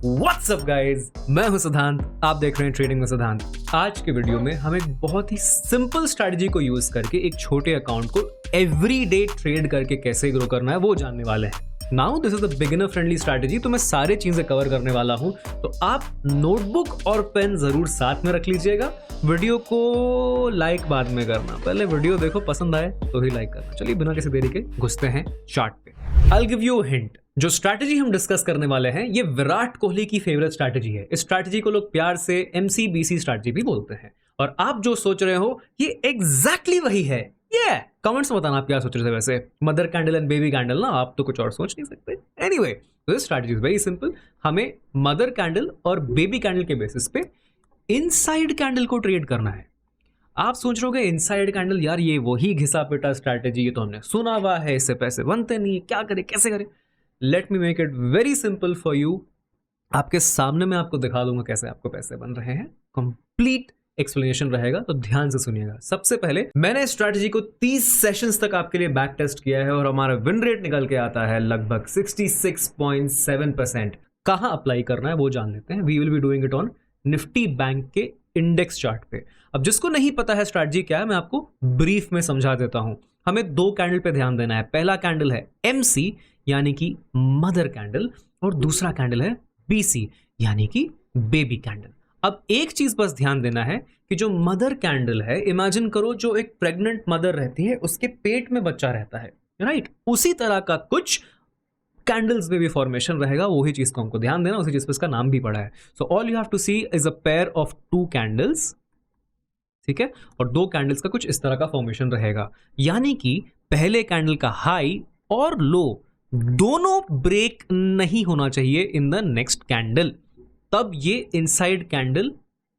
What's up guys, मैं हूं सिद्धांत, आप देख रहे हैं ट्रेडिंग में सिद्धांत। आज के वीडियो में हम एक बहुत ही सिंपल स्ट्रैटेजी को यूज करके एक छोटे अकाउंट को एवरीडे ट्रेड करके कैसे ग्रो करना है वो जानने वाले हैं। Now this is the beginner friendly strategy, तो मैं सारे चीजें कवर करने वाला हूं, तो आप नोटबुक और पेन जरूर साथ में रख लीजिएगा। वीडियो को लाइक बाद में करना, पहले वीडियो देखो, पसंद आए तो ही लाइक करना। चलिए बिना किसी देरी के घुसते हैं चार्ट पे। I will give you a hint. जो स्ट्रैटेजी हम डिस्कस करने वाले हैं ये विराट कोहली की फेवरेट स्ट्रैटेजी है। इस स्ट्रैटेजी को लोग प्यार से MCBC स्ट्रैटेजी भी बोलते हैं। और आप जो सोच रहे हो ये एग्जैक्टली वही है। कमेंट्स में बताना आप क्या सोच रहे थे। वैसे mother candle and baby candle ना, आप तो कुछ और सोच नहीं सकते। Anyway, this strategy is very simple. हमें मदर कैंडल और बेबी कैंडल के बेसिस पे इनसाइड कैंडल को ट्रेड करना है। आप सोच रहे हो इनसाइड कैंडल, यार ये वही घिसा पिटा स्ट्रैटेजी, ये तो हमने सुना हुआ है, इससे पैसे बनते नहीं, क्या करें कैसे करें। Let me make it very simple for you. आपके सामने मैं आपको दिखा दूंगा कैसे आपको पैसे बन रहे हैं। कंप्लीट एक्सप्लेनेशन रहेगा, तो ध्यान से सुनिएगा। सबसे पहले मैंने स्ट्रैटेजी को 30 सेशंस तक आपके लिए बैक टेस्ट किया है और हमारा विन रेट निकल के आता है लगभग 66.7%। कहां अप्लाई करना है वो जान लेते हैं। We will be doing it on Nifty Bank के इंडेक्स चार्ट पे। अब जिसको नहीं पता है स्ट्रैटेजी क्या है, मैं आपको ब्रीफ में समझा देता हूं। हमें दो कैंडल पे ध्यान देना है। पहला कैंडल है MC यानी कि मदर कैंडल, और दूसरा कैंडल है BC यानी कि बेबी कैंडल। अब एक चीज बस ध्यान देना है कि जो मदर कैंडल है, इमेजिन करो जो एक प्रेग्नेंट मदर रहती है, उसके पेट में बच्चा रहता है, राइट? उसी तरह का कुछ कैंडल्स में भी फॉर्मेशन रहेगा। वही चीज को हमको ध्यान देना, उसी चीज पे इसका नाम भी पड़ा है। So all you have to see is a pair of two candles, ठीक है? और दो कैंडल्स का कुछ इस तरह का फॉर्मेशन रहेगा, यानी कि पहले कैंडल का हाई और लो दोनों ब्रेक नहीं होना चाहिए इन द नेक्स्ट कैंडल। तब ये इनसाइड कैंडल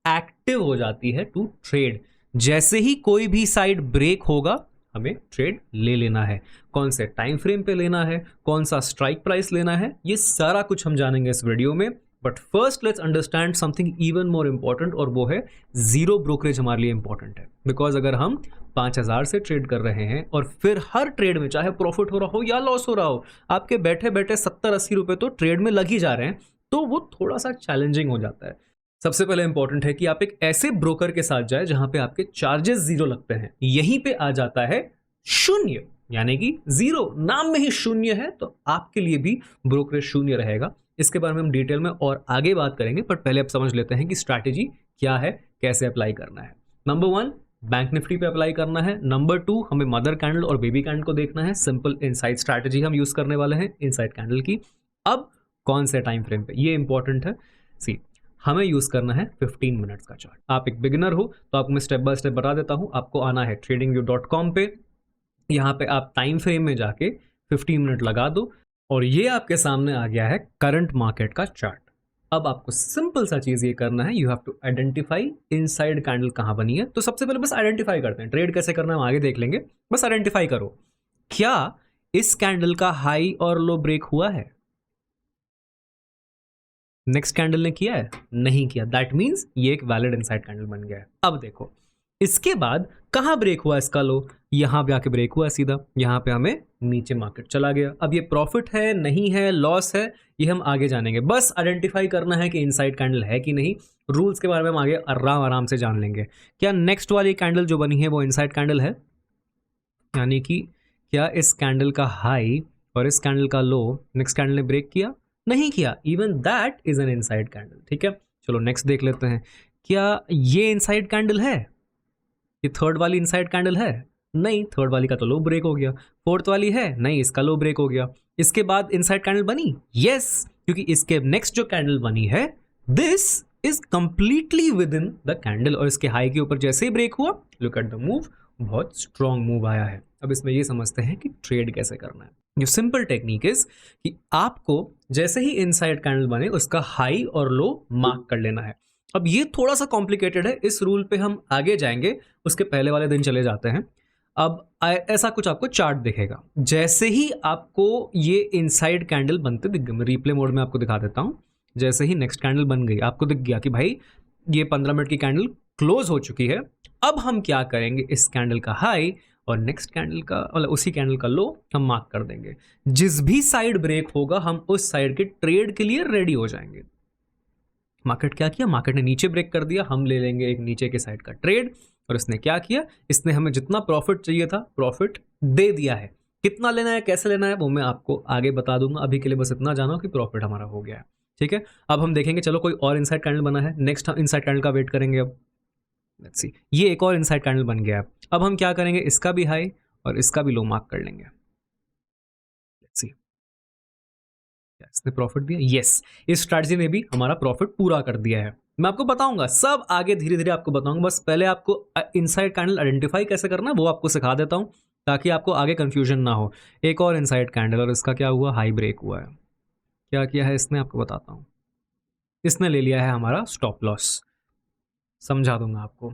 एक्टिव हो जाती है टू ट्रेड। जैसे ही कोई भी साइड ब्रेक होगा, हमें ट्रेड ले लेना है। कौन से टाइम फ्रेम पे लेना है, कौन सा स्ट्राइक प्राइस लेना है, ये सारा कुछ हम जानेंगे इस वीडियो में। But first let's understand something even more important, और वो है जीरो ब्रोकरेज हमारे लिए इंपॉर्टेंट है। बिकॉज अगर हम 5000 से ट्रेड कर रहे हैं और फिर हर ट्रेड में चाहे प्रॉफिट हो रहा हो या लॉस हो रहा हो, आपके बैठे बैठे 70-80 रुपए तो ट्रेड में लग ही जा रहे हैं, तो वो थोड़ा सा चैलेंजिंग हो जाता है। सबसे पहले इंपॉर्टेंट है कि आप एक ऐसे ब्रोकर के साथ जाए जहां पे आपके चार्जेस जीरो लगते हैं। यहीं पे आ जाता है शून्य, यानी कि जीरो, नाम में ही शून्य है, तो आपके लिए भी ब्रोकरेज शून्य रहेगा। इसके बारे में हम डिटेल में और आगे बात करेंगे, बट पहले आप समझ लेते हैं कि स्ट्रैटेजी क्या है, कैसे अप्लाई करना है। नंबर 1, बैंक निफ्टी पे अप्लाई करना है। नंबर 2, हमें मदर कैंडल और बेबी कैंडल को देखना है। सिंपल इनसाइड स्ट्रैटेजी हम यूज करने वाले हैं इनसाइड कैंडल की। अब कौन से टाइम फ्रेम पे, ये इंपॉर्टेंट है। सी, हमें यूज करना है 15 मिनट्स का चार्ट। आप एक बिगिनर हो तो आपको मैं स्टेप बाय स्टेप बता देता हूं। आपको आना है tradingview.com पे। यहाँ पे आप टाइम फ्रेम में जाके 15 मिनट लगा दो, और ये आपके सामने आ गया है करंट मार्केट का चार्ट। अब आपको सिंपल सा चीज ये करना है, you have to identify inside candle कहां बनी है। तो सबसे पहले बस आइडेंटिफाई करते हैं, ट्रेड कैसे करना है हम आगे देख लेंगे। बस आइडेंटिफाई करो, क्या इस कैंडल का हाई और लो ब्रेक हुआ है? नेक्स्ट कैंडल ने किया है? नहीं किया। दैट मींस ये एक वैलिड इनसाइड कैंडल बन गया है। अब देखो इसके बाद कहां ब्रेक हुआ इसका लो? यहां पे आके ब्रेक हुआ सीधा, यहां पे हमें नीचे मार्केट चला गया। अब ये प्रॉफिट है, नहीं है, लॉस है, ये हम आगे जानेंगे। बस आइडेंटिफाई करना है कि इनसाइड कैंडल है कि नहीं। रूल्स के बारे में हम आगे आराम से जान लेंगे। क्या नेक्स्ट वाली कैंडल जो बनी है वो इनसाइड कैंडल है? यानी कि क्या इस कैंडल का हाई और इस कैंडल का लो नेक्स्ट कैंडल ने ब्रेक किया? नहीं किया। Even that is an inside candle. ठीक है, चलो नेक्स्ट देख लेते हैं। क्या ये इनसाइड कैंडल है? ये थर्ड वाली इनसाइड कैंडल है? नहीं, थर्ड वाली का तो लो ब्रेक हो गया। फोर्थ वाली है? नहीं, इसका लो ब्रेक हो गया। इसके बाद इनसाइड कैंडल बनी? यस, क्योंकि इसके नेक्स्ट जो कैंडल बनी है this is completely with in the candle, और इसके हाई के ऊपर जैसे ही ब्रेक हुआ, लुक एट द मूव, बहुत स्ट्रॉन्ग मूव आया है। अब इसमें ये समझते हैं कि ट्रेड कैसे करना है। जो सिंपल टेक्निक इज कि आपको जैसे ही इनसाइड कैंडल बने उसका हाई और लो मार्क कर लेना है। अब ये थोड़ा सा कॉम्प्लिकेटेड है, इस रूल पे हम आगे जाएंगे, उसके पहले वाले दिन चले जाते हैं। अब ऐसा कुछ आपको चार्ट दिखेगा। जैसे ही आपको ये इनसाइड कैंडल बनते दिख गए, मैं रिप्ले मोड में आपको दिखा देता हूं। जैसे ही नेक्स्ट कैंडल बन गई, आपको दिख गया कि भाई ये 15 मिनट की कैंडल क्लोज हो चुकी है। अब हम क्या करेंगे, इस कैंडल का हाई और नेक्स्ट कैंडल का, मतलब उसी कैंडल का लो हम मार्क कर देंगे। जिस भी साइड ब्रेक होगा हम उस साइड के ट्रेड के लिए रेडी हो जाएंगे। मार्केट क्या किया, मार्केट ने नीचे ब्रेक कर दिया, हम ले लेंगे एक नीचे के साइड का ट्रेड। और इसने क्या किया, इसने हमें जितना प्रॉफिट चाहिए था प्रॉफिट दे दिया है। कितना लेना है, कैसे लेना है, वो मैं आपको आगे बता दूंगा। अभी के लिए बस इतना जानो कि प्रॉफिट हमारा हो गया है, ठीक है। अब हम देखेंगे, चलो कोई और इनसाइड कैंडल बना है, नेक्स्ट हम इनसाइड कैंडल का वेट करेंगे। अब लेट्स सी, ये एक और इनसाइड कैंडल बन गया है। अब हम क्या करेंगे, इसका भी हाई और इसका भी लो मार्क कर लेंगे। लेट्स सी, इसने प्रॉफिट दिया, यस, इस स्ट्रैटेजी ने भी हमारा प्रॉफिट पूरा कर दिया है। मैं आपको बताऊंगा सब आगे, धीरे धीरे आपको बताऊंगा। बस पहले आपको इनसाइड कैंडल आइडेंटिफाई कैसे करना है वो आपको सिखा देता हूं, ताकि आपको आगे कंफ्यूजन ना हो। एक और इनसाइड कैंडल, और इसका क्या हुआ, हाई ब्रेक हुआ है। क्या किया है इसने, आपको बताता हूं। इसने ले लिया है हमारा स्टॉप लॉस, समझा दूंगा आपको।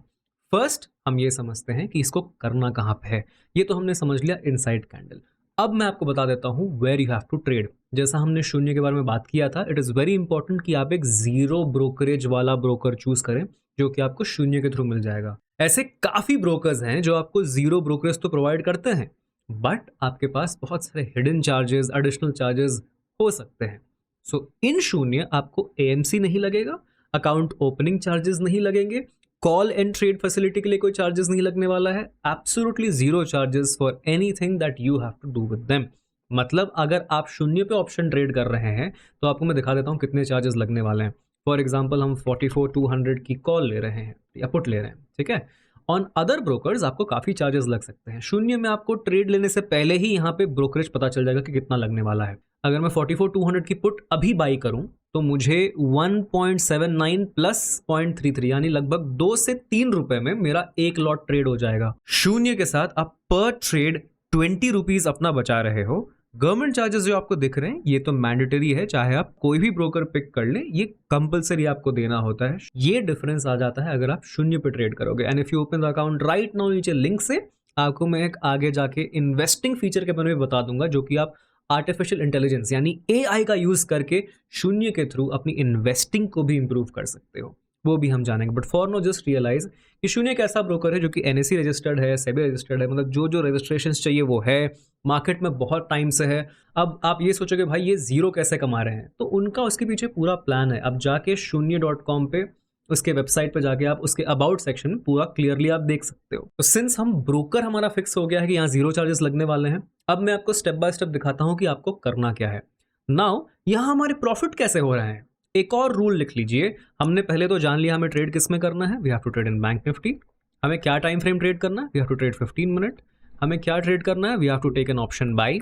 फर्स्ट हम ये समझते हैं कि इसको करना कहां पे है। ये तो हमने समझ लिया इनसाइड कैंडल। अब मैं आपको बता देता हूं where you have to trade. जैसा हमने शून्य के बारे में बात किया था, इट इज वेरी इंपॉर्टेंट कि आप एक जीरो ब्रोकरेज वाला ब्रोकर चूज करें, जो कि आपको शून्य के थ्रू मिल जाएगा। ऐसे काफी ब्रोकर्स हैं जो आपको जीरो ब्रोकरेज तो प्रोवाइड करते हैं, बट आपके पास बहुत सारे हिडन चार्जेस, एडिशनल चार्जेस हो सकते हैं। सो इन शून्य आपको एएमसी नहीं लगेगा, अकाउंट ओपनिंग चार्जेस नहीं लगेंगे, कॉल एंड ट्रेड फैसिलिटी के लिए कोई चार्जेस नहीं लगने वाला है। Absolutely zero charges for anything that you have to do with them. मतलब अगर आप शून्य पे ऑप्शन ट्रेड कर रहे हैं तो आपको मैं दिखा देता हूं कितने चार्जेस लगने वाले हैं। फॉर एग्जांपल हम 44,200 की कॉल ले रहे हैं या पुट ले रहे हैं, ठीक है। ऑन अदर ब्रोकर्स आपको काफी चार्जेस लग सकते हैं। शून्य में आपको ट्रेड लेने से पहले ही यहाँ पे ब्रोकरेज पता चल जाएगा कि कितना लगने वाला है। अगर मैं 44,200 की पुट अभी बाई करूं तो मुझे 1.79 प्लस 0.33 यानी लगभग 2 से 3 रुपए में मेरा एक लॉट ट्रेड हो जाएगा। शून्य के साथ आप पर ट्रेड 20 रुपीज अपना बचा रहे हो। गवर्नमेंट चार्जेस जो आपको दिख रहे हैं ये तो मैंडेटरी है, चाहे आप कोई भी ब्रोकर पिक कर लें, ये कंपलसरी आपको देना होता है। ये डिफरेंस आ जाता है अगर आप शून्य पे ट्रेड करोगे। And if you open the account right now, नीचे लिंक से आपको मैं एक आगे जाके इन्वेस्टिंग फीचर के बारे में बता दूंगा, जो कि आप आर्टिफिशियल इंटेलिजेंस यानी एआई का यूज करके शून्य के थ्रू अपनी इन्वेस्टिंग को भी इंप्रूव कर सकते हो, वो भी हम जानेंगे। But for now just realize कि शून्य एक ऐसा ब्रोकर है जो कि एनएससी रजिस्टर्ड है, सेबी रजिस्टर्ड है, मतलब जो जो रजिस्ट्रेशन चाहिए वो है, मार्केट में बहुत टाइम से है। अब आप ये सोचोगे भाई ये जीरो कैसे कमा रहे हैं, तो उनका उसके पीछे पूरा प्लान है। अब जाके शून्य.com पे उसके वेबसाइट पे जाके आप उसके अबाउट सेक्शन में पूरा क्लियरली आप देख सकते हो। तो सिंस हम ब्रोकर हमारा फिक्स हो गया है कि यहाँ जीरो चार्जेस लगने वाले हैं, अब मैं आपको स्टेप बाय स्टेप दिखाता हूँ कि आपको करना क्या है। नाउ यहाँ हमारे प्रॉफिट कैसे हो रहे हैं, एक और रूल लिख लीजिए। हमने पहले तो जान लिया हमें ट्रेड किस में करना है, we have to trade in Bank Nifty. हमें क्या टाइम फ्रेम ट्रेड करना है, we have to trade 15 minute. हमें क्या ट्रेड करना है, we have to take an option buy,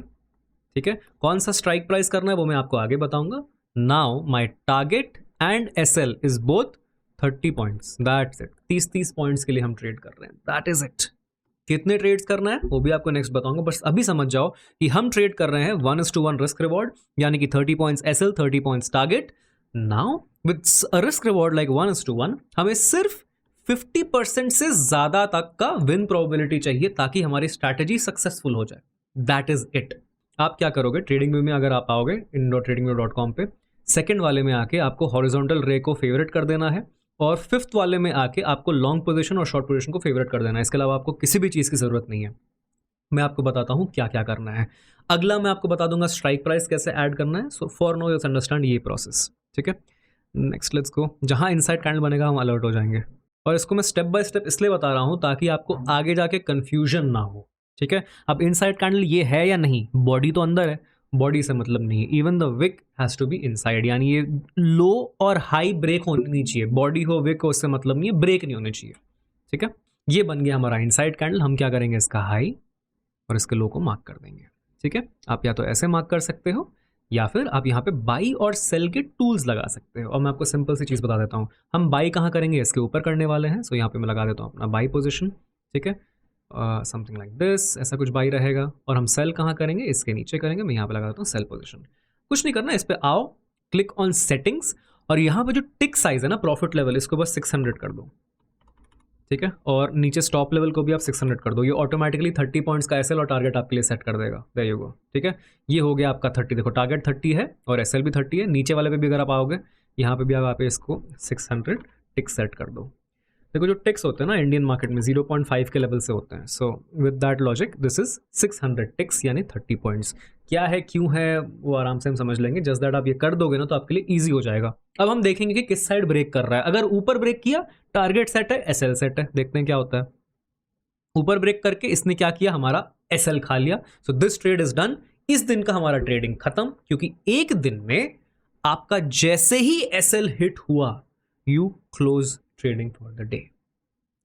ठीक है। कौन सा स्ट्राइक प्राइस करना है वो मैं आपको आगे बताऊंगा। Now my target and SL is both 30 points, that's it. 30 points के लिए हम ट्रेड कर रहे हैं, दैट इज इट। कितने ट्रेड्स करना है वो भी आपको नेक्स्ट बताऊंगा, बस अभी समझ जाओ कि हम ट्रेड कर रहे हैं 1:1 रिस्क रिवॉर्ड, यानी कि 30 points SL, 30 points target. Now with a risk reward like 1:1 हमें सिर्फ 50% से ज्यादा तक का विन प्रोबेबिलिटी चाहिए ताकि हमारी स्ट्रैटेजी सक्सेसफुल हो जाए, दैट इज इट। आप क्या करोगे, ट्रेडिंग व्यू में अगर आप आओगे in.tradingview.com पे, सेकंड वाले में आके आपको हॉरिजॉन्टल रे को फेवरेट कर देना है, और फिफ्थ वाले में आके आपको लॉन्ग पोजीशन और शॉर्ट पोजीशन को फेवरेट कर देना है। इसके अलावा आपको किसी भी चीज़ की ज़रूरत नहीं है। मैं आपको बताता हूँ क्या क्या करना है। अगला मैं आपको बता दूंगा स्ट्राइक प्राइस कैसे ऐड करना है। So for know you understand ये प्रोसेस, ठीक है। Next let's go. जहाँ इनसाइड कैंडल बनेगा हम अलर्ट हो जाएंगे, और इसको मैं स्टेप बाय स्टेप इसलिए बता रहा हूँ ताकि आपको आगे जाके कन्फ्यूजन ना हो, ठीक है। अब इनसाइड कैंडल ये है या नहीं, बॉडी तो अंदर है, बॉडी से मतलब नहीं, even the wick has to be inside, यानी ये लो और हाई ब्रेक होनी नहीं चाहिए। बॉडी हो विक हो उससे मतलब नहीं है, ब्रेक नहीं होनी चाहिए, ठीक है। ये बन गया हमारा इनसाइड कैंडल। हम क्या करेंगे, इसका हाई और इसके लो को मार्क कर देंगे, ठीक है। आप या तो ऐसे मार्क कर सकते हो या फिर आप यहाँ पे बाई और सेल के टूल्स लगा सकते हो। और मैं आपको सिंपल सी चीज़ बता देता हूँ, हम बाई कहाँ करेंगे, इसके ऊपर करने वाले हैं। सो यहाँ पे मैं लगा देता हूँ अपना बाई पोजिशन, ठीक है, समथिंग लाइक दिस, ऐसा कुछ बाई रहेगा। और हम सेल कहाँ करेंगे, इसके नीचे करेंगे। मैं यहाँ पे लगा देता हूँ सेल पोजिशन। कुछ नहीं करना, इस पर आओ, क्लिक ऑन सेटिंग्स, और यहाँ पे जो टिक साइज है ना, प्रॉफिट लेवल, इसको बस 600 कर दो, ठीक है। और नीचे स्टॉप लेवल को भी आप 600 कर दो। ये ऑटोमेटिकली 30 पॉइंट्स का एसएल और टारगेट आपके लिए सेट कर देगा। देयर यू गो, ठीक है। ये हो गया आपका 30, देखो टारगेट 30 है और एसएल भी 30 है। नीचे वाले पे भी अगर आप आओगे, यहाँ पे भी आप इसको 600 टिक सेट कर दो। देखो जो टिक्स होते हैं ना इंडियन मार्केट में 0.5 के लेवल से होते हैं. So with that logic this is 600 ticks यानी 30 पॉइंट्स. क्या है क्यों है वो आराम से हम समझ लेंगे. जस्ट दैट आप ये कर दोगे ना तो आपके लिए ईजी हो जाएगा. अब हम देखेंगे कि किस साइड ब्रेक कर रहा है. अगर ऊपर ब्रेक किया टारगेट सेट है, एसएल सेट है. देखते हैं क्या होता है. ऊपर ब्रेक करके इसने क्या किया, हमारा एसएल खा लिया. So this trade is done. इस दिन का हमारा ट्रेडिंग खत्म, क्योंकि एक दिन में आपका जैसे ही एसएल हिट हुआ you close trading for the day.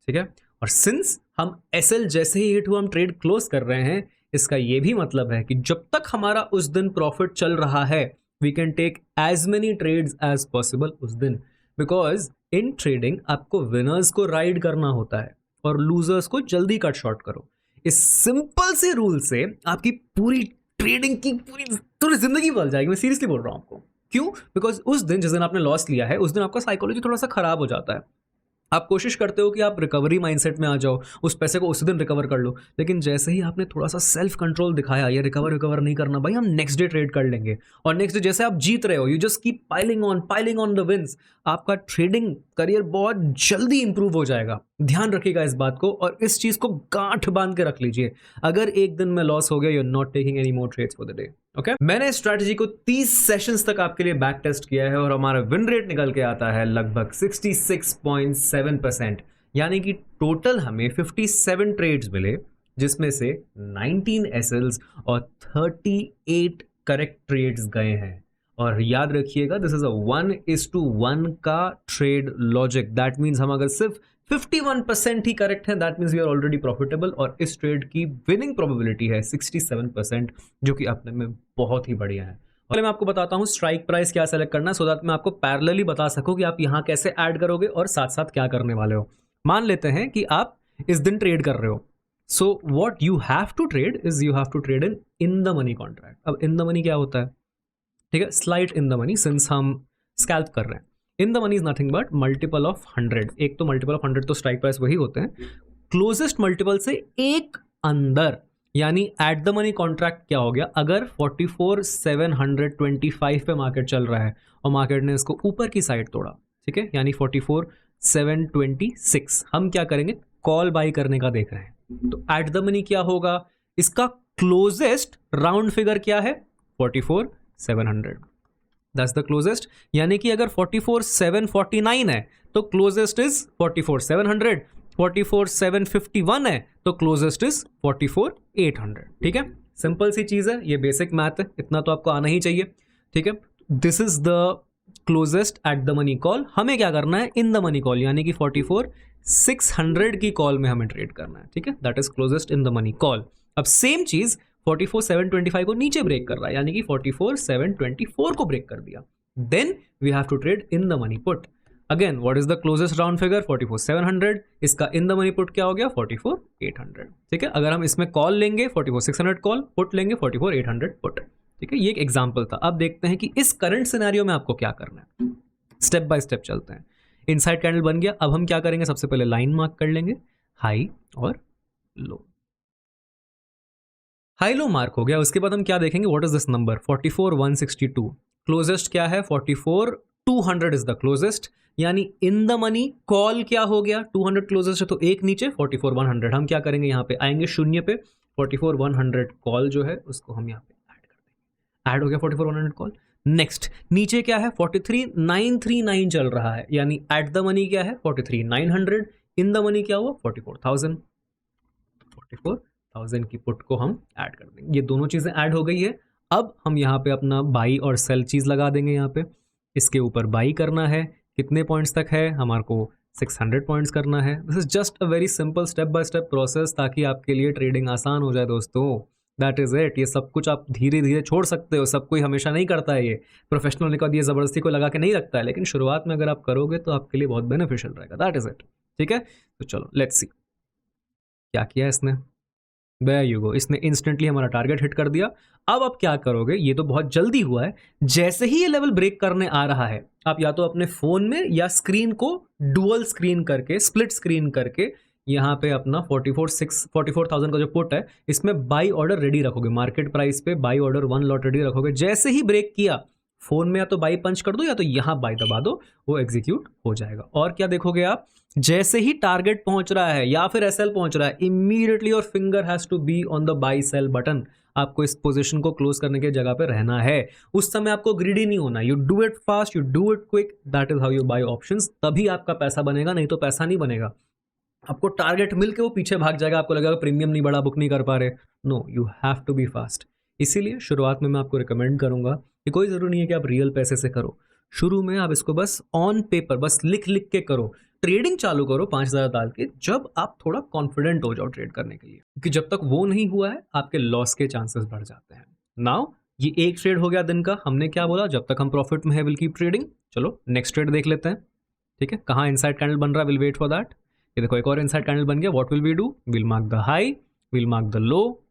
ठीक है. और सिंस हम एसएल जैसे ही हिट हुआ हम ट्रेड क्लोज कर रहे हैं, इसका यह भी मतलब है कि जब तक हमारा उस दिन प्रॉफिट चल रहा है we can take as many trades as possible उस दिन. बिकॉज इन ट्रेडिंग आपको विनर्स को राइड करना होता है और लूजर्स को जल्दी कट शॉर्ट करो. इस सिंपल से रूल से आपकी पूरी ट्रेडिंग की पूरी जिंदगी बदल जाएगी. मैं सीरियसली बोल रहा हूं आपको. क्यों? बिकॉज उस दिन जिस दिन आपने लॉस लिया है उस दिन आपका साइकोलॉजी थोड़ा सा खराब हो जाता है. आप कोशिश करते हो कि आप रिकवरी माइंडसेट में आ जाओ, उस पैसे को उसी दिन रिकवर कर लो. लेकिन जैसे ही आपने थोड़ा सा सेल्फ कंट्रोल दिखाया, ये रिकवर नहीं करना भाई, हम नेक्स्ट डे ट्रेड कर लेंगे. और नेक्स्ट डे जैसे आप जीत रहे हो, you just keep piling on the wins. आपका ट्रेडिंग करियर बहुत जल्दी इंप्रूव हो जाएगा. ध्यान रखिएगा इस बात को और इस चीज को गांठ बांध के रख लीजिए. अगर एक दिन में लॉस हो गया, you are not taking any more trades for the day. Okay. मैंने स्ट्रैटेजी को 30 सेशंस तक आपके लिए बैक टेस्ट किया है और हमारा विन रेट निकल के आता है लगभग 66.7%. यानी कि टोटल हमें 57 ट्रेड्स मिले, जिसमें से 19 एसएल्स और 38 करेक्ट ट्रेड्स गए हैं. और याद रखिएगा दिस इज अ 1:1 का ट्रेड लॉजिक. दैट मीन्स हम अगर सिर्फ 51% ही करेक्ट है, that means we are already profitable. और इस ट्रेड की विनिंग प्रोबेबिलिटी है 67%, जो कि अपने में बहुत ही बढ़िया है. और मैं आपको बताता हूं स्ट्राइक प्राइस क्या सेलेक्ट करना है, सो दैट मैं आपको पैरेलली बता सकूं कि आप यहां कैसे ऐड करोगे और साथ साथ क्या करने वाले हो. मान लेते हैं कि आप इस दिन ट्रेड कर रहे हो. So what you have to trade is you have to trade in the money contract. अब इन द मनी क्या होता है? ठीक है, slide in the money. Since हम स्कैल्प कर रहे हैं, in the money is nothing but multiple of 100. एक तो मल्टीपल ऑफ 100 तो स्ट्राइक प्राइस वही होते हैं. क्लोजेस्ट मल्टीपल से एक अंदर, यानी एट द मनी कॉन्ट्रैक्ट क्या हो गया? अगर 44,725 पे मार्केट चल रहा है और मार्केट ने इसको ऊपर की साइड तोड़ा, ठीक है, यानी 44,726, हम क्या करेंगे? कॉल बाई करने का देख रहे हैं. तो एट द मनी क्या होगा? इसका क्लोजेस्ट राउंड फिगर क्या है? 44,700. That's the closest. यानी कि अगर 44,749 है तो क्लोजेस्ट इज 44,700. 44,751 है तो क्लोजेस्ट इज 44,800. ठीक है, सिंपल सी चीज है, ये बेसिक मैथ है, इतना तो आपको आना ही चाहिए. ठीक है, this is the closest eight the money call. हमें क्या करना है? इन द मनी कॉल, यानी कि 44,600 की कॉल में हमें ट्रेड करना है. ठीक है, that is closest in the money call. अब सेम चीज 44,725 को नीचे ब्रेक कर रहा है, यानी कि 44,724 को ब्रेक कर दिया. Then we have to trade in the money put. Again what is the closest round figure? 44,700. इसका इन द मनी पुट क्या हो गया? 44,800. ठीक है, अगर हम इसमें कॉल लेंगे 44,600 कॉल, पुट लेंगे 44,800 पुट. ठीक है, ये एक एग्जांपल था. अब देखते हैं कि इस करंट सिनेरियो में आपको क्या करना है. स्टेप बाय स्टेप चलते हैं. इनसाइड कैंडल बन गया. अब हम क्या करेंगे? सबसे पहले लाइन मार्क कर लेंगे, हाई और लो. हाई लो मार्क हो गया. उसके बाद हम क्या देखेंगे? What is this number? 44,162. Closest क्या है? 44,200 इज द क्लोजेस्ट. यानी इन द मनी कॉल क्या हो गया? 200 क्लोजेस्ट है तो एक नीचे 44,100. हम क्या करेंगे? यहाँ पे आएंगे शून्य पे, 44,100 कॉल जो है उसको हम यहाँ पे ऐड कर देंगे. ऐड हो गया 44,100 कॉल. नेक्स्ट नीचे क्या है? 43,939 चल रहा है, यानी एट द मनी क्या है? 43,900. इन द मनी क्या हुआ? 44,000. 44,000 की पुट को हम ऐड कर देंगे. ये दोनों चीजें ऐड हो गई है. अब हम यहाँ पे अपना बाई और सेल चीज लगा देंगे. यहाँ पे इसके ऊपर बाई करना है. कितने पॉइंट्स तक है? हमारे को 600 पॉइंट्स करना है. This is just a very simple step by step process, ताकि आपके लिए ट्रेडिंग आसान हो जाए दोस्तों. That is it. ये सब कुछ आप धीरे धीरे छोड़ सकते हो. सब कोई हमेशा नहीं करता है. ये प्रोफेशनल निकाल ये जबरदस्ती को लगा के नहीं रखता है, लेकिन शुरुआत में अगर आप करोगे तो आपके लिए बहुत बेनिफिशियल रहेगा. That is it. ठीक है, तो चलो लेट्स सी क्या किया इसने. There you go. इसने इंस्टेंटली हमारा टारगेट हिट कर दिया. अब आप क्या करोगे? ये तो बहुत जल्दी हुआ है. जैसे ही ये लेवल ब्रेक करने आ रहा है, आप या तो अपने फोन में या स्क्रीन को डुअल स्क्रीन करके, स्प्लिट स्क्रीन करके, यहाँ पे अपना 44,000 का जो पुट है इसमें बाई ऑर्डर रेडी रखोगे. मार्केट प्राइस पे बाई ऑर्डर 1 लॉट रेडी रखोगे. जैसे ही ब्रेक किया फोन में या तो बाई पंच कर दो या तो यहाँ बाई दबा दो, वो एग्जीक्यूट हो जाएगा। और क्या देखोगे आप, जैसे ही टारगेट पहुंच रहा है या फिर एसएल पहुंच रहा है, immediately your finger has to be on the buy sell button. आपको इस पोजीशन को क्लोज करने की जगह पे रहना है। उस समय आपको ग्रीडी नहीं होना। You do it fast, you do it quick, that is how you buy options. तभी आपका पैसा बनेगा, नहीं तो पैसा नहीं बनेगा। आपको टारगेट मिल के वो पीछे भाग जाएगा, आपको लगेगा प्रीमियम नहीं बढ़ा, बुक नहीं कर पा रहे। No, you have to be fast. इसीलिए शुरुआत में मैं आपको रिकमेंड करूंगा कि कोई जरूरी नहीं है कि आप रियल पैसे से करो। शुरू में आप इसको बस ऑन पेपर, बस लिख लिख के करो। ट्रेडिंग चालू करो 5,000 डाल के, जब आप थोड़ा कॉन्फिडेंट हो जाओ ट्रेड करने के लिए, क्योंकि जब तक वो नहीं हुआ है आपके लॉस के चांसेस बढ़ जाते हैं। नाउ ये एक ट्रेड हो गया दिन का। हमने क्या बोला, जब तक हम प्रॉफिट में है विल कीप ट्रेडिंग। चलो नेक्स्ट ट्रेड देख लेते हैं। ठीक है, कहाँ इनसाइड कैंडल बन रहा है, विल वेट फॉर दैट। ये देखो एक और इनसाइड कैंडल बन गया। What will we do, will mark the high, will mark the low.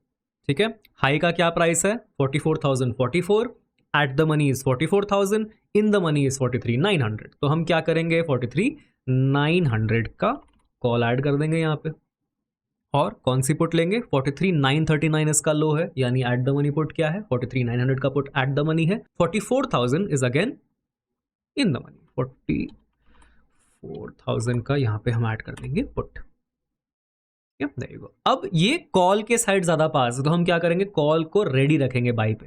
ठीक है, हाई का क्या प्राइस है, 44,044, at the money is 44,000, in the money is 43,900। तो हम क्या करेंगे, 43,900 का कॉल ऐड कर देंगे यहाँ पे। और कौन सी पुट लेंगे, 43,939 इसका लो है, यानी एट द मनी पुट क्या है, 43,900 का पुट एट द मनी है। 44,000 is again in the money. 44,000 का यहाँ पे हम ऐड कर देंगे पुट। There you go। अब ये कॉल के साइड ज्यादा पास है, तो हम क्या करेंगे, कॉल को रेडी रखेंगे बाई पे।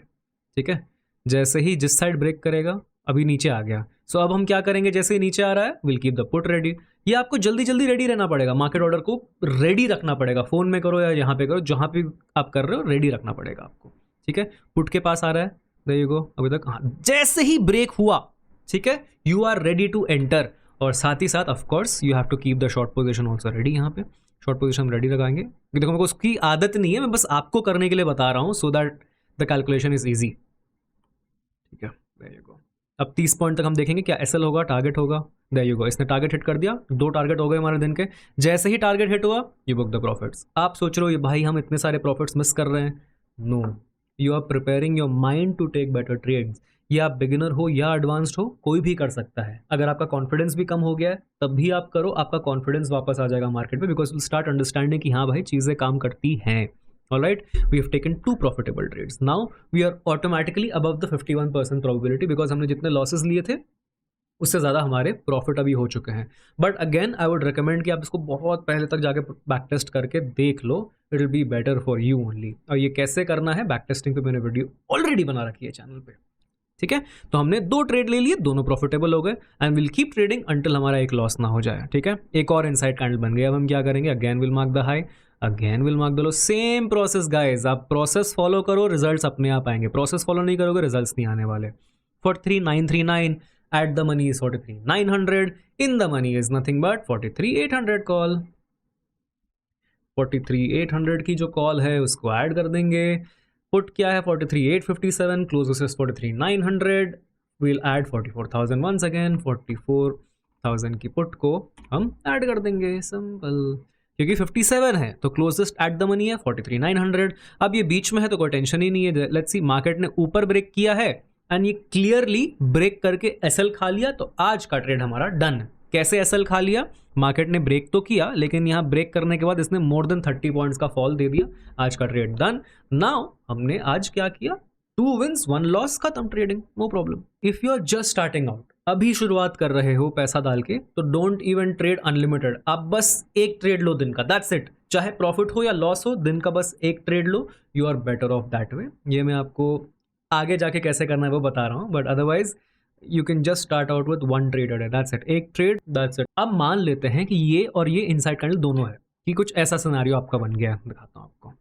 ठीक है, जैसे ही जिस साइड ब्रेक करेगा, अभी नीचे आ गया, सो अब हम क्या करेंगे, जैसे ही नीचे आ रहा है will keep the put ready. ये आपको जल्दी जल्दी रेडी रहना पड़ेगा, मार्केट ऑर्डर को रेडी रखना पड़ेगा। फोन में करो या यहाँ पे करो, जहां पे आप कर रहे हो रेडी रखना पड़ेगा आपको। ठीक है, पुट के पास आ रहा है, there you go। अभी तक हाँ, जैसे ही ब्रेक हुआ, ठीक है, you are ready to enter. और साथ ही साथ of course you have to keep the short position also ready. यहाँ पे शॉर्ट पोजीशन रेडी लगाएंगे। देखो मेरे को उसकी आदत नहीं है, मैं बस आपको करने के लिए बता रहा हूँ, so that the calculation is easy. ठीक है, देयर यू गो। अब 30 पॉइंट तक हम देखेंगे क्या एसएल होगा, टारगेट होगा। देयर यू गो, इसने टारगेट हिट कर दिया। 2 टारगेट हो गए हमारे दिन के। जैसे ही टारगेट हिट हुआ, यू बुक द प्रॉफिट्स। आप सोच रहे हो ये भाई हम इतने सारे प्रॉफिट्स मिस कर रहे हैं। No, you are preparing your mind to take better trades. ये आप बिगिनर हो या एडवांस्ड हो, कोई भी कर सकता है। अगर आपका कॉन्फिडेंस भी कम हो गया है तब भी आप करो, आपका कॉन्फिडेंस वापस आ जाएगा मार्केट में, बिकॉज विल स्टार्ट अंडरस्टैंडिंग कि हाँ भाई चीज़ें काम करती हैं। Alright, we have taken 2 profitable trades. Now we are automatically above the 51% probability, because हमने जितने लॉसेस लिए थे उससे ज़्यादा हमारे प्रॉफिट अभी हो चुके हैं। But again I would recommend कि आप इसको बहुत पहले तक जाके बैक टेस्ट करके देख लो, it will be better for you only. और ये कैसे करना है, बैक टेस्टिंग पे मैंने वीडियो ऑलरेडी बना रखी है चैनल पे। ठीक है, तो हमने 2 ट्रेड ले लिए, दोनों प्रॉफिटेबल हो गए, and will keep trading until हमारा एक लॉस ना हो जाए। ठीक है, एक और इनसाइड कैंडल बन गया। अब हम क्या करेंगे, again will mark the high, again will mark the low. Same process guys, आप प्रोसेस फॉलो करो, रिजल्ट्स अपने आप आएंगे। प्रोसेस फॉलो नहीं करोगे, रिजल्ट्स नहीं आने वाले। 43,939 eight the money is 43,900, in the money is nothing but 43,800 call. 43,800 की जो कॉल है उसको ऐड कर देंगे। पुट क्या है, 43,857, closest is 43,900, will add 44,000 once again. 44,000 की पुट को हम ऐड कर देंगे, सिंपल। क्योंकि 57 है तो क्लोजेस्ट एट द मनी है 43,900। अब ये बीच में है तो कोई टेंशन ही नहीं है। लेट्स सी, मार्केट ने ऊपर ब्रेक किया है एंड ये क्लियरली ब्रेक करके एसएल खा लिया, तो आज का ट्रेड हमारा डन। कैसे एसएल खा लिया, मार्केट ने ब्रेक तो किया, लेकिन यहाँ ब्रेक करने के बाद इसने मोर देन 30 पॉइंट्स का फॉल दे दिया। आज का ट्रेड डन। नाउ हमने आज क्या किया, 2 विंस 1 लॉस, खत्म trading, no problem. If you are just starting out, अभी शुरुआत कर रहे हो पैसा डाल के, तो डोंट इवन ट्रेड अनलिमिटेड। आप बस एक ट्रेड लो दिन का, दैट्स इट। चाहे प्रॉफिट हो या लॉस हो, दिन का बस एक ट्रेड लो, you are better off that way. ये मैं आपको आगे जाके कैसे करना है वो बता रहा हूँ, but otherwise you can just start out with 1 trade a day, that's it. एक ट्रेड, दैट्स इट। अब मान लेते हैं कि ये और ये इनसाइड कैंडल दोनों है, कि कुछ ऐसा सिनेरियो आपका बन गया है। दिखाता हूँ आपको,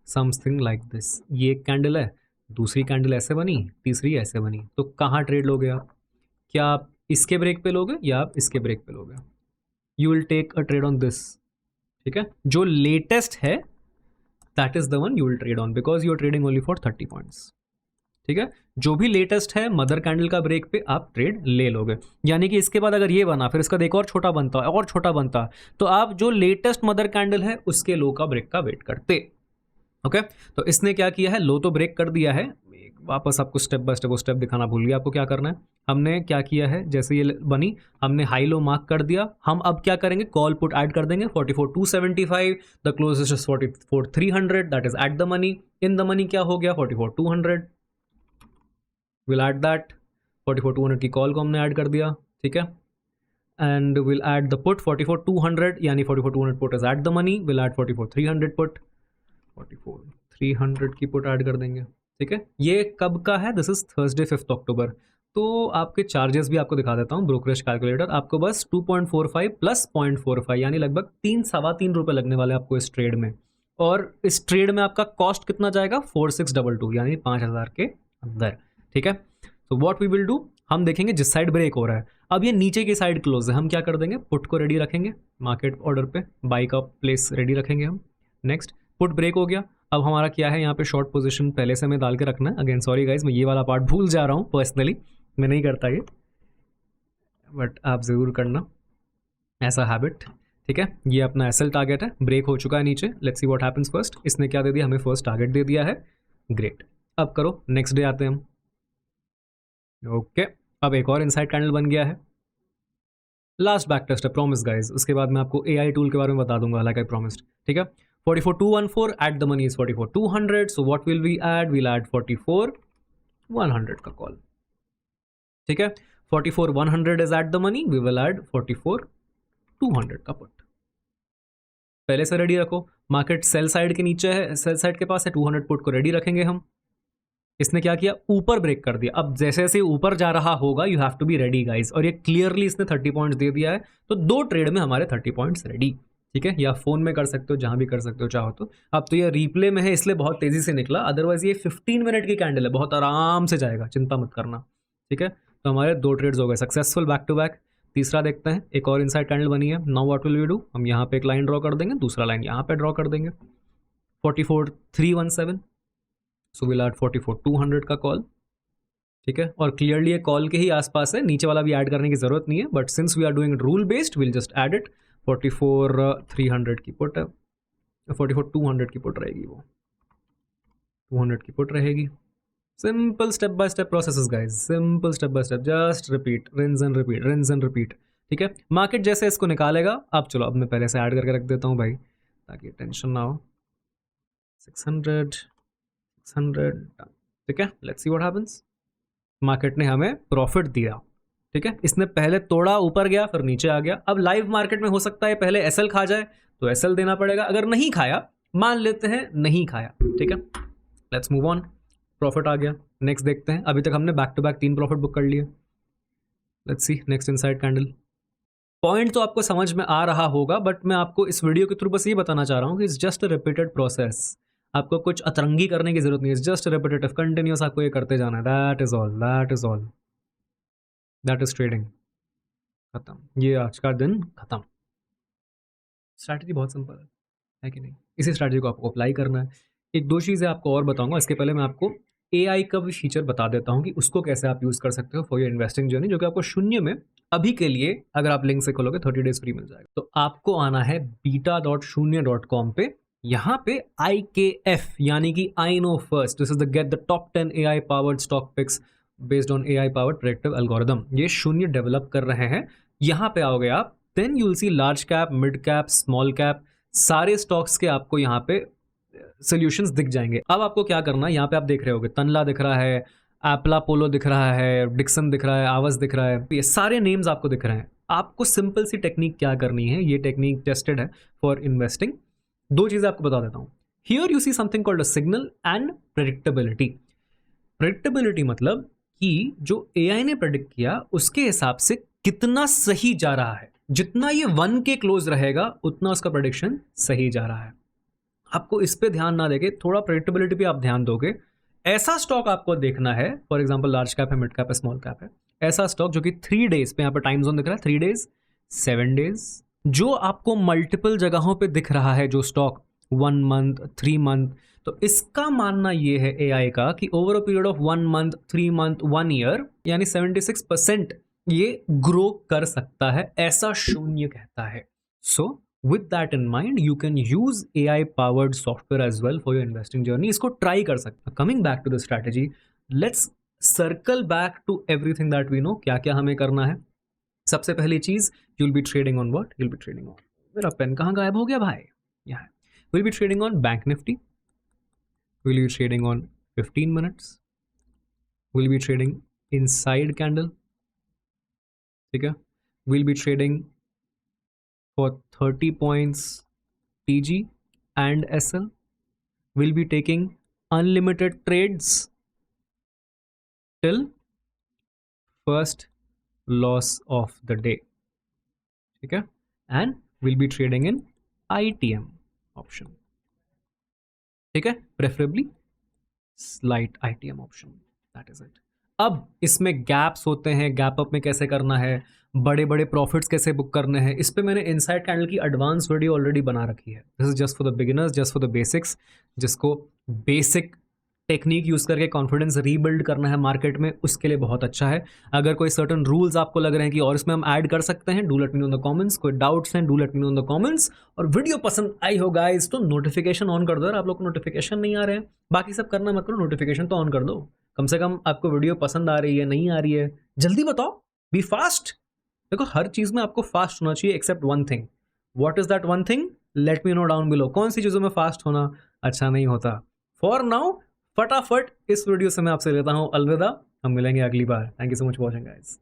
समथिंग लाइक दिस। ये एक कैंडल है, दूसरी कैंडल ऐसे बनी, तीसरी ऐसे बनी, तो कहाँ ट्रेड लोगे आप? क्या आप इसके ब्रेक पे लोगे या आप इसके ब्रेक पे लोगे? You will take a trade on this. ठीक है, जो लेटेस्ट है that is the one you will trade on, because you are trading only for 30 points. ठीक है, जो भी लेटेस्ट है मदर कैंडल का ब्रेक पे आप ट्रेड ले लोगे। यानी कि इसके बाद अगर ये बना, फिर इसका एक और छोटा बनता है और छोटा बनता, तो आप जो लेटेस्ट मदर कैंडल है उसके लो का ब्रेक का वेट करते। ओके, तो इसने क्या किया है, लो तो ब्रेक कर दिया है। वापस आपको स्टेप बाय स्टेप वो स्टेप दिखाना भूल गया। आपको क्या करना है, हमने क्या किया है, जैसे ये बनी हमने हाई लो मार्क कर दिया। हम अब क्या करेंगे, कॉल पुट ऐड कर देंगे। 44,275, the closest is 44,300, that is at the money. In the money क्या हो गया, 44,200, विल ऐड दैट 44,200 की कॉल को हमने ऐड कर दिया, ठीक है, and will add the put 44,200 यानी 44,200 put is at the money, will add 44,300 put, 44,300 की पुट ऐड कर देंगे, ठीक है। ये कब का है? दिस इज थर्सडे 5 अक्टूबर। तो आपके चार्जेस भी आपको दिखा देता हूँ, ब्रोकरेज कैलकुलेटर, आपको बस 2.45 प्लस 0.45 यानी लगभग 3-3.25 रुपये लगने वाले आपको इस ट्रेड में। और इस ट्रेड में आपका कॉस्ट कितना जाएगा? 4622 यानी 5,000 के अंदर, ठीक है। तो व्हाट वी विल डू, हम देखेंगे जिस साइड ब्रेक हो रहा है, अब ये नीचे की साइड क्लोज है, हम क्या कर देंगे, पुट को रेडी रखेंगे, मार्केट ऑर्डर पे बाई का प्लेस रेडी रखेंगे हम। नेक्स्ट पुट ब्रेक हो गया, अब हमारा क्या है, यहाँ पे शॉर्ट पोजीशन पहले से हमें डाल के रखना है। अगेन सॉरी गाइज, मैं ये वाला पार्ट भूल जा रहा हूँ, पर्सनली मैं नहीं करता ये, बट आप ज़रूर करना ऐसा हैबिट, ठीक है। ये अपना एसएल टारगेट है, ब्रेक हो चुका है नीचे, let's see what happens first. इसने क्या दे दिया हमें, फर्स्ट टारगेट दे दिया है, ग्रेट। अब करो, नेक्स्ट डे आते हैं हम, ओके। अब एक और इनसाइड कैंडल बन गया है, लास्ट बैक टेस्ट है, प्रॉमिस गाइज, उसके बाद मैं आपको एआई टूल के बारे में बता दूंगा, लाइक आई प्रॉमिस्ड, ठीक है। 44,214 at the money is 44,200, so what will we add, will add 44,100 का कॉल, ठीक है। 44,100 is at the money, we will add 44,200 का पुट। पहले से रेडी रखो, मार्केट सेल साइड के नीचे है, सेल साइड के पास है, 200 पुट को रेडी रखेंगे हम। इसने क्या किया, ऊपर ब्रेक कर दिया, अब जैसे जैसे ऊपर जा रहा होगा you have to be ready guys, और ये क्लियरली इसने 30 पॉइंट्स दे दिया है, तो 2 ट्रेड में हमारे 30 पॉइंट्स रेडी, ठीक है। या फोन में कर सकते हो, जहां भी कर सकते हो चाहो तो। अब तो ये रिप्ले में है इसलिए बहुत तेजी से निकला, अदरवाइज ये 15 मिनट की कैंडल है, बहुत आराम से जाएगा, चिंता मत करना, ठीक है। तो हमारे 2 ट्रेड्स हो गए सक्सेसफुल बैक टू बैक। तीसरा देखते हैं, एक और इनसाइड कैंडल बनी है, now what will we do, हम यहाँ पे एक लाइन ड्रॉ कर देंगे, दूसरा लाइन यहाँ पे ड्रॉ कर देंगे, 44,317, सो विल ऐड 44,200 का कॉल, ठीक है। और क्लियरली ये कॉल के ही आसपास है, नीचे वाला भी ऐड करने की जरूरत नहीं है, but since we are doing rule based will just add it. 44,300 की पुट है, 44,200 की पुट रहेगी, वो 200 की पुट रहेगी। Simple step by step processes guys, simple step by step, just repeat, rinse and repeat, rinse and repeat, ठीक है। Market जैसे इसको निकालेगा, अब चलो, अब मैं पहले से ऐड करके रख देता हूँ भाई, ताकि टेंशन ना हो। 600, ठीक है, let's see what happens. Market ने हमें प्रॉफिट दिया, ठीक है। इसने पहले तोड़ा, ऊपर गया, फिर नीचे आ गया। अब लाइव मार्केट में हो सकता है पहले एसएल खा जाए, तो एसएल देना पड़ेगा, अगर नहीं खाया, मान लेते हैं नहीं खाया, ठीक है, लेट्स मूव ऑन, प्रॉफिट आ गया। नेक्स्ट देखते हैं, अभी तक हमने back to back 3 profit book कर लिए, let's see next inside candle. Point तो आपको समझ में आ रहा होगा, बट मैं आपको इस वीडियो के थ्रू बस ये बताना चाह रहा हूँ कि it's just a repeated process, आपको कुछ अतरंगी करने की जरूरत नहीं है, जस्ट रिपीटेटिव, कंटिन्यूस आपको ये करते जाना है, that is all, that is all, that is trading, खत्म, ये आज का दिन खत्म। स्ट्रैटेजी बहुत सिंपल है कि नहीं, इसी स्ट्रैटेजी को आपको अप्लाई करना है। एक 2 चीज़ें आपको और बताऊंगा, इसके पहले मैं आपको एआई का भी फीचर बता देता हूं कि उसको कैसे आप यूज़ कर सकते हो फॉर योर इन्वेस्टिंग जर्नी, जो कि आपको शून्य में अभी के लिए, अगर आप लिंक से खोलोगे 30 डेज फ्री मिल जाएगा। तो आपको आना है beta.शून्य.com पे, यहाँ पे IKF यानी कि I know first, this is the get the top 10 AI powered stock picks based on AI powered predictive algorithm, ये शून्य डेवलप कर रहे हैं। यहाँ पे आओगे आप, then you will see large cap, mid cap, small cap, सारे स्टॉक्स के आपको यहाँ पे सोल्यूशंस दिख जाएंगे। अब आपको क्या करना है, यहाँ पे आप देख रहे होगे तनला दिख रहा है, एप्ला पोलो दिख रहा है, डिक्सन दिख रहा है, आवास दिख रहा है, ये सारे नेम्स आपको दिख रहे हैं। आपको सिंपल सी टेक्निक क्या करनी है, ये टेक्निक टेस्टेड है फॉर इन्वेस्टिंग। 2 चीजें आपको बता देता हूँ। Here you see something called a signal and predictability. Predictability मतलब कि जो एआई ने प्रेडिक्ट किया उसके हिसाब से कितना सही जा रहा है, जितना ये 1 के क्लोज रहेगा उतना उसका प्रेडिक्शन सही जा रहा है। आपको इस पे ध्यान ना देके थोड़ा प्रेडिक्टेबिलिटी पे आप ध्यान दोगे। ऐसा स्टॉक आपको देखना है, फॉर एग्जांपल लार्ज कैप है, मिड कैप है, स्मॉल कैप है, ऐसा स्टॉक जो कि 3 डेज पे, यहाँ पे टाइम जोन दिख रहा है, 3 डेज, 7 डेज, जो आपको मल्टीपल जगहों पे दिख रहा है, जो स्टॉक 1 मंथ, 3 मंथ, तो इसका मानना ये है एआई का कि over a period of 1 month, 3 month, 1 year, यानी 76% ये ग्रो कर सकता है, ऐसा शून्य कहता है। सो with that in mind you can use AI powered software as well for your investing journey, इसको ट्राई कर सकते हैं। Coming back to the strategy, let's circle back to everything that we know, क्या क्या हमें करना है। सबसे पहली चीज, you'll be trading on what? You'll be trading on, मेरा पेन कहाँ गायब हो गया भाई, यहाँ। We'll be trading on Bank Nifty, we'll be trading on 15 minutes, we'll be trading inside candle, ठीक है. We'll be trading for 30 points TG and SL. We'll be taking unlimited trades till first loss of the day, ठीक है. And we'll be trading in ITM option, ठीक है, preferably slight ITM option. That is it. अब इसमें gaps होते हैं, gap up में कैसे करना है, बड़े बड़े प्रॉफिट्स कैसे बुक करने हैं, इस पे मैंने इनसाइड कैंडल की एडवांस वीडियो ऑलरेडी बना रखी है. This is just for the beginners, just for the basics. जिसको बेसिक टेक्निक यूज करके कॉन्फिडेंस रीबिल्ड करना है मार्केट में, उसके लिए बहुत अच्छा है. अगर कोई सर्टन रूल्स आपको लग रहे हैं कि और इसमें हम ऐड कर सकते हैं, do let me no in the comments. कोई डाउट्स हैं, do let me no in the comments. और वीडियो पसंद आई हो गाइस तो नोटिफिकेशन ऑन कर दो. यार आप लोग को नोटिफिकेशन नहीं आ रहे हैं, बाकी सब करना मत करो, नोटिफिकेशन तो ऑन कर दो. कम से कम आपको वीडियो पसंद आ रही है, नहीं आ रही है, जल्दी बताओ. Be fast. देखो हर चीज में आपको फास्ट होना चाहिए except one thing. What is that one thing? Let me know down below. कौन सी चीजों में फास्ट होना अच्छा नहीं होता? फॉर नाउ फटाफट इस वीडियो से मैं आपसे लेता हूं अलविदा. हम मिलेंगे अगली बार. Thank you so much watching guys.